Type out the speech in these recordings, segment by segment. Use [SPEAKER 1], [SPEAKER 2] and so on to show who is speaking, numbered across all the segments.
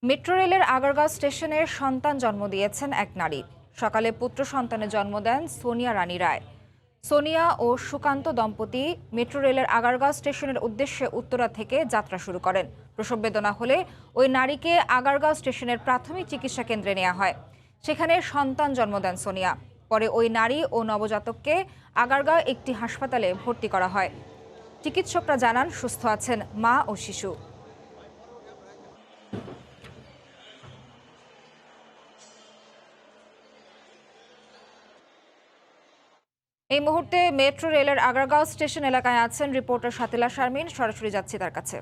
[SPEAKER 1] Metro রেলের আগারগাঁও স্টেশনের সন্তান জন্ম দিয়েছেন এক নারী। সকালে পুত্র সন্তানের জন্ম দেন সোনিয়া রানী রায়। সোনিয়া ও সুকান্ত দম্পতি মেট্রো রেলের আগারগাঁও স্টেশনের উদ্দেশ্যে উত্তরা থেকে যাত্রা শুরু করেন। প্রসব বেদনা হলে ওই নারীকে আগারগাঁও স্টেশনের প্রাথমিক চিকিৎসা কেন্দ্রে নেওয়া হয়। সেখানে সন্তান জন্ম দেন সোনিয়া। পরে ওই নারী ও নবজাতককে আগারগাঁও একটি হাসপাতালে ভর্তি করা হয়। চিকিৎসকরা জানান সুস্থ আছেন মা ও শিশু। এই মুহূর্তে মেট্রো রেলের আগারগাঁও স্টেশন এলাকায় আছেন রিপোর্টার শাতিলা শারমিন। সরাসরি যাচ্ছি তার কাছে।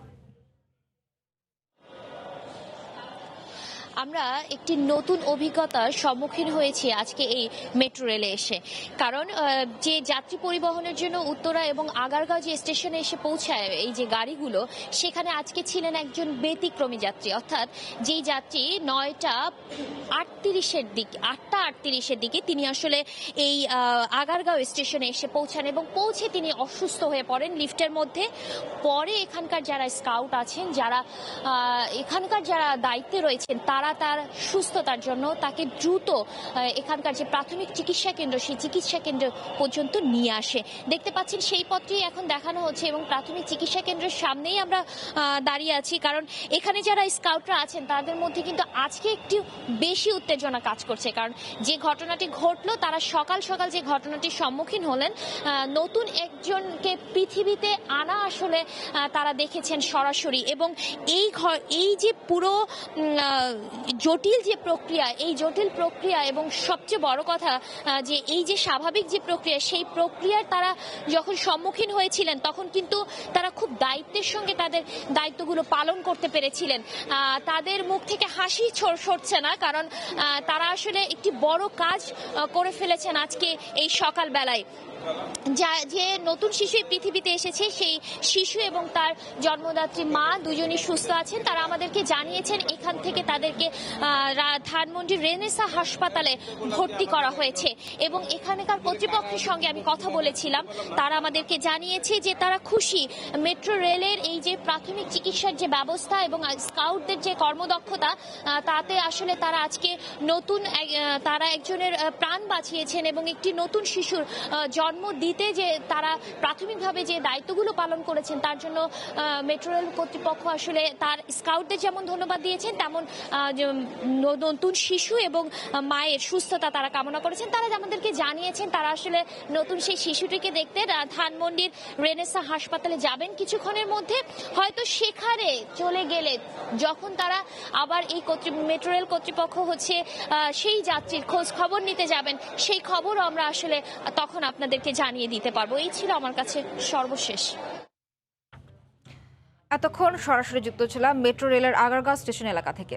[SPEAKER 2] আমরা একটি নতুন অভিজ্ঞতার সম্মুখীন হয়েছি আজকে এই মেট্রো রেলে এসে। কারণ যে যাত্রী পরিবহনের জন্য উত্তরা এবং আগারগাঁও যে স্টেশনে এসে পৌঁছায় এই যে গাড়িগুলো, সেখানে আজকে ছিলেন একজন ব্যতিক্রমী যাত্রী। অর্থাৎ যেই যাত্রী 8:38-এর দিকে তিনি আসলে এই আগারগাঁও স্টেশনে এসে পৌঁছান এবং পৌঁছে তিনি অসুস্থ হয়ে পড়েন লিফটের মধ্যে। পরে এখানকার যারা স্কাউট আছেন, যারা এখানকার যারা দায়িত্বে রয়েছেন, তারা তার সুস্থতার জন্য তাকে দ্রুত এখানকার যে প্রাথমিক চিকিৎসা কেন্দ্র, সেই চিকিৎসা কেন্দ্র পর্যন্ত নিয়ে আসে। দেখতে পাচ্ছেন সেই পথটি এখন দেখানো হচ্ছে এবং প্রাথমিক চিকিৎসা কেন্দ্রের সামনেই আমরা দাঁড়িয়ে আছি। কারণ এখানে যারা স্কাউটরা আছেন তাদের মধ্যে কিন্তু আজকে একটু বেশি উত্তেজনা কাজ করছে। কারণ যে ঘটনাটি ঘটলো, তারা সকাল সকাল যে ঘটনাটির সম্মুখীন হলেন, নতুন একজনকে পৃথিবীতে আনা আসলে তারা দেখেছেন সরাসরি। এবং এই যে পুরো জটিল যে প্রক্রিয়া, এই জটিল প্রক্রিয়া এবং সবচেয়ে বড় কথা যে এই যে স্বাভাবিক যে প্রক্রিয়া, সেই প্রক্রিয়ার তারা যখন সম্মুখীন হয়েছিলেন তখন কিন্তু তারা খুব দায়িত্বের সঙ্গে তাদের দায়িত্বগুলো পালন করতে পেরেছিলেন। তাদের মুখ থেকে হাসি সরছে না, কারণ তারা আসলে একটি বড় কাজ করে ফেলেছেন আজকে এই সকালবেলায়। যে নতুন শিশু পৃথিবীতে এসেছে, সেই শিশু এবং তার জন্মদাত্রী মা দুজনই সুস্থ আছেন। তারা আমাদেরকে জানিয়েছেন এখান থেকে তাদেরকে ধানমন্ডির রেনেসা হাসপাতালে ভর্তি করা হয়েছে। এবং এখানকার কর্তৃপক্ষের সঙ্গে আমি কথা বলেছিলাম, তারা আমাদেরকে জানিয়েছে যে তারা খুশি মেট্রো রেলের এই যে প্রাথমিক চিকিৎসার যে ব্যবস্থা এবং স্কাউটদের যে কর্মদক্ষতা, তাতে আসলে তারা আজকে তারা একজনের প্রাণ বাঁচিয়েছেন এবং একটি নতুন শিশুর জন্ম দিতে যে তারা প্রাথমিকভাবে যে দায়িত্বগুলো পালন করেছেন, তার জন্য মেট্রো রেল কর্তৃপক্ষ আসলে তার স্কাউটদের যেমন ধন্যবাদ দিয়েছেন, তেমন নতুন শিশু এবং মায়ের সুস্থতা তারা কামনা করেছেন। তারা আমাদেরকে জানিয়েছেন তারা আসলে নতুন সেই শিশুটিকে দেখতে ধানমন্ডির রেনেসা হাসপাতালে যাবেন কিছুক্ষণের মধ্যে। হয়তো সেখানে চলে গেলে যখন তারা আবার এই মেট্রো রেল কর্তৃপক্ষ সেই যাত্রীর খোঁজ খবর নিতে যাবেন, সেই খবরও আমরা আসলে তখন আপনাদেরকে জানিয়ে দিতে পারবো। এই ছিল আমার কাছে সর্বশেষ।
[SPEAKER 1] এতক্ষণ সরাসরি যুক্ত ছিলাম মেট্রো রেলের আগারগাঁও স্টেশন এলাকা থেকে।